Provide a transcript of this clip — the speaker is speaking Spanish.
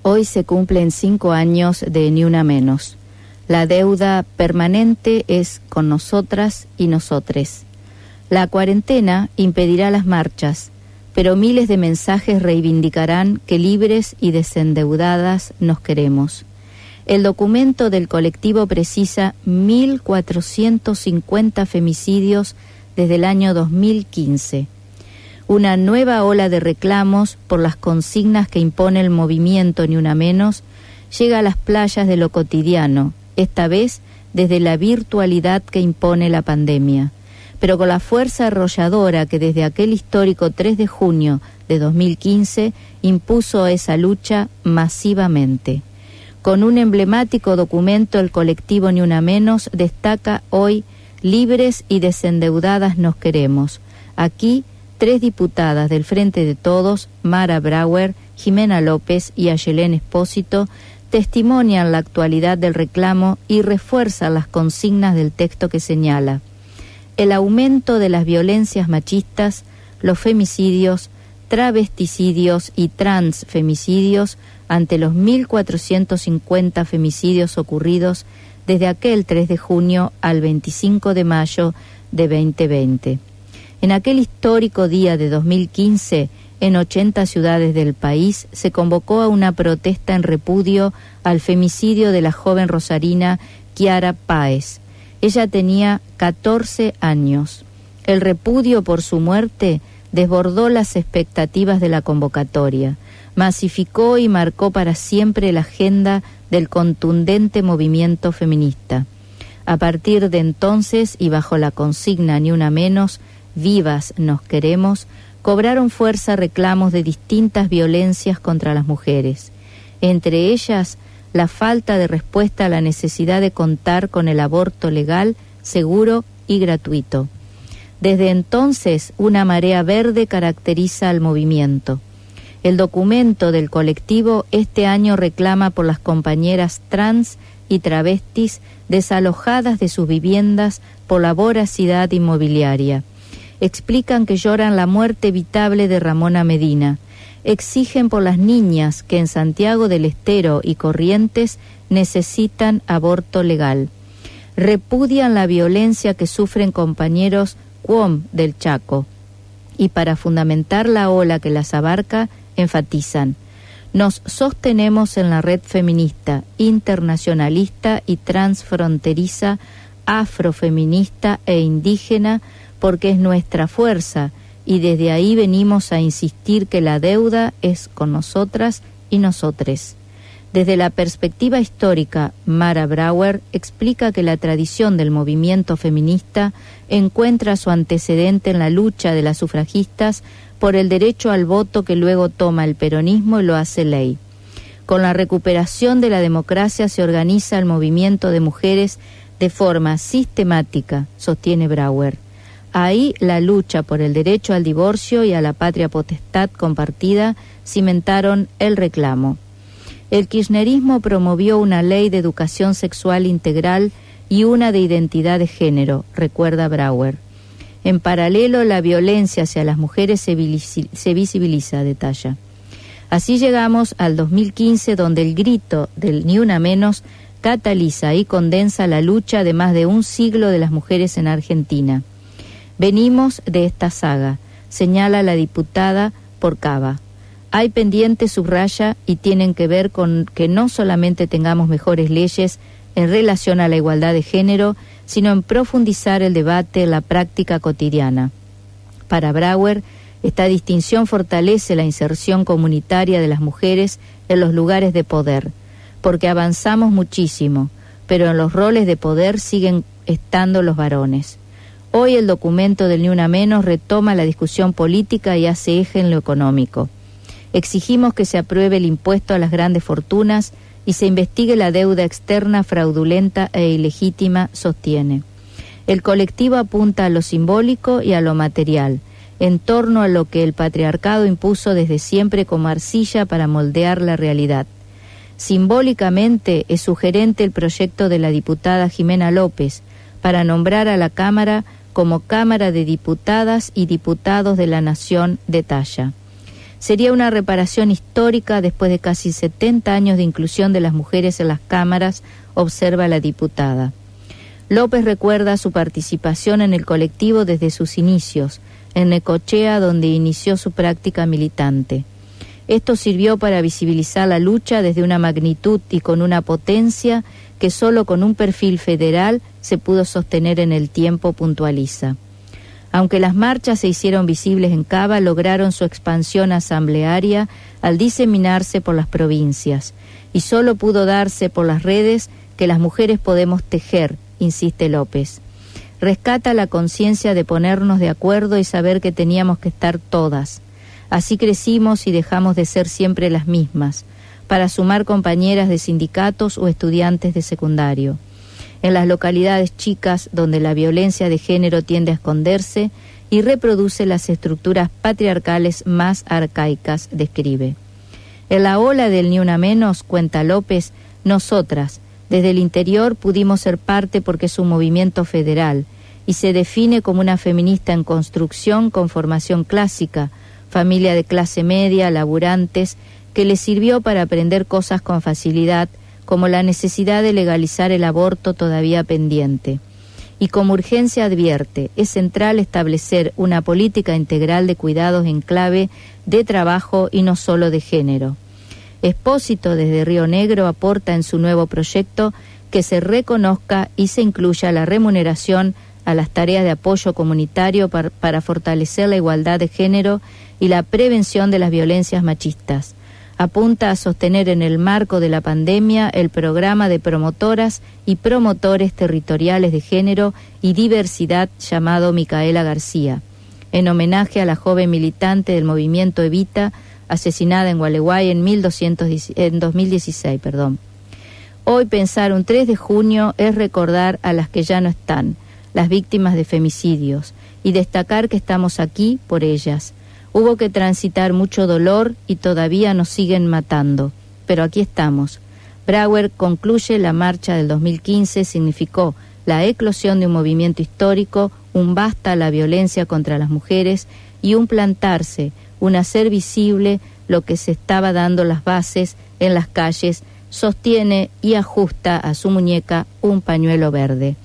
Hoy se cumplen 5 años de Ni Una Menos. La deuda permanente es con nosotras y nosotres. La cuarentena impedirá las marchas, pero miles de mensajes reivindicarán que libres y desendeudadas nos queremos. El documento del colectivo precisa 1.450 femicidios desde el año 2015. Una nueva ola de reclamos por las consignas que impone el movimiento Ni Una Menos llega a las playas de lo cotidiano, esta vez desde la virtualidad que impone la pandemia, pero con la fuerza arrolladora que desde aquel histórico 3 de junio de 2015 impuso esa lucha masivamente. Con un emblemático documento, el colectivo Ni Una Menos destaca hoy: libres y desendeudadas nos queremos. Aquí, 3 diputadas del Frente de Todos, Mara Brauer, Jimena López y Ayelén Espósito, testimonian la actualidad del reclamo y refuerzan las consignas del texto que señala: el aumento de las violencias machistas, los femicidios, travesticidios y transfemicidios ante los 1.450 femicidios ocurridos desde aquel 3 de junio al 25 de mayo de 2020. En aquel histórico día de 2015, en 80 ciudades del país, se convocó a una protesta en repudio al femicidio de la joven rosarina Kiara Páez. Ella tenía 14 años. El repudio por su muerte desbordó las expectativas de la convocatoria, masificó y marcó para siempre la agenda del contundente movimiento feminista. A partir de entonces, y bajo la consigna Ni Una Menos, vivas nos queremos, cobraron fuerza reclamos de distintas violencias contra las mujeres, entre ellas la falta de respuesta a la necesidad de contar con el aborto legal, seguro y gratuito. Desde entonces, una marea verde caracteriza al movimiento. El documento del colectivo este año reclama por las compañeras trans y travestis desalojadas de sus viviendas por la voracidad inmobiliaria. Explican que lloran la muerte evitable de Ramona Medina. Exigen por las niñas que en Santiago del Estero y Corrientes necesitan aborto legal. Repudian la violencia que sufren compañeros QOM del Chaco. Y para fundamentar la ola que las abarca, enfatizan: nos sostenemos en la red feminista, internacionalista y transfronteriza, afrofeminista e indígena, porque es nuestra fuerza, y desde ahí venimos a insistir que la deuda es con nosotras y nosotres. Desde la perspectiva histórica, Mara Brauer explica que la tradición del movimiento feminista encuentra su antecedente en la lucha de las sufragistas por el derecho al voto que luego toma el peronismo y lo hace ley. Con la recuperación de la democracia se organiza el movimiento de mujeres de forma sistemática, sostiene Brauer. Ahí la lucha por el derecho al divorcio y a la patria potestad compartida cimentaron el reclamo. El kirchnerismo promovió una ley de educación sexual integral y una de identidad de género, recuerda Brauer. En paralelo, la violencia hacia las mujeres se visibiliza, detalla. Así llegamos al 2015, donde el grito del Ni Una Menos cataliza y condensa la lucha de más de un siglo de las mujeres en Argentina. Venimos de esta saga, señala la diputada Porcaba. Hay pendientes, subraya, y tienen que ver con que no solamente tengamos mejores leyes en relación a la igualdad de género, sino en profundizar el debate en la práctica cotidiana. Para Brauer, esta distinción fortalece la inserción comunitaria de las mujeres en los lugares de poder, porque avanzamos muchísimo, pero en los roles de poder siguen estando los varones. Hoy el documento del Ni Una Menos retoma la discusión política y hace eje en lo económico. Exigimos que se apruebe el impuesto a las grandes fortunas y se investigue la deuda externa fraudulenta e ilegítima, sostiene. El colectivo apunta a lo simbólico y a lo material, en torno a lo que el patriarcado impuso desde siempre como arcilla para moldear la realidad. Simbólicamente es sugerente el proyecto de la diputada Jimena López para nombrar a la Cámara como Cámara de Diputadas y Diputados de la Nación, detalla. Sería una reparación histórica después de casi 70 años de inclusión de las mujeres en las cámaras, observa la diputada. López recuerda su participación en el colectivo desde sus inicios, en Necochea, donde inició su práctica militante. Esto sirvió para visibilizar la lucha desde una magnitud y con una potencia que solo con un perfil federal se pudo sostener en el tiempo, puntualiza. Aunque las marchas se hicieron visibles en Cava, lograron su expansión asamblearia al diseminarse por las provincias, y solo pudo darse por las redes que las mujeres podemos tejer, insiste López. Rescata la conciencia de ponernos de acuerdo y saber que teníamos que estar todas. Así crecimos y dejamos de ser siempre las mismas, para sumar compañeras de sindicatos o estudiantes de secundario. En las localidades chicas donde la violencia de género tiende a esconderse y reproduce las estructuras patriarcales más arcaicas, describe. En la ola del Ni Una Menos, cuenta López, nosotras, desde el interior, pudimos ser parte porque es un movimiento federal y se define como una feminista en construcción con formación clásica, familia de clase media, laburantes, que le sirvió para aprender cosas con facilidad, como la necesidad de legalizar el aborto todavía pendiente. Y como urgencia advierte, es central establecer una política integral de cuidados en clave de trabajo y no solo de género. Espósito desde Río Negro aporta en su nuevo proyecto que se reconozca y se incluya la remuneración a las tareas de apoyo comunitario para fortalecer la igualdad de género y la prevención de las violencias machistas. Apunta a sostener en el marco de la pandemia el programa de promotoras y promotores territoriales de género y diversidad llamado Micaela García, en homenaje a la joven militante del movimiento Evita, asesinada en Gualeguay en 2016. Hoy pensar un 3 de junio es recordar a las que ya no están, las víctimas de femicidios, y destacar que estamos aquí por ellas. Hubo que transitar mucho dolor y todavía nos siguen matando, pero aquí estamos. Brauer concluye: la marcha del 2015 significó la eclosión de un movimiento histórico, un basta a la violencia contra las mujeres y un plantarse, un hacer visible lo que se estaba dando las bases en las calles. Sostiene y ajusta a su muñeca un pañuelo verde.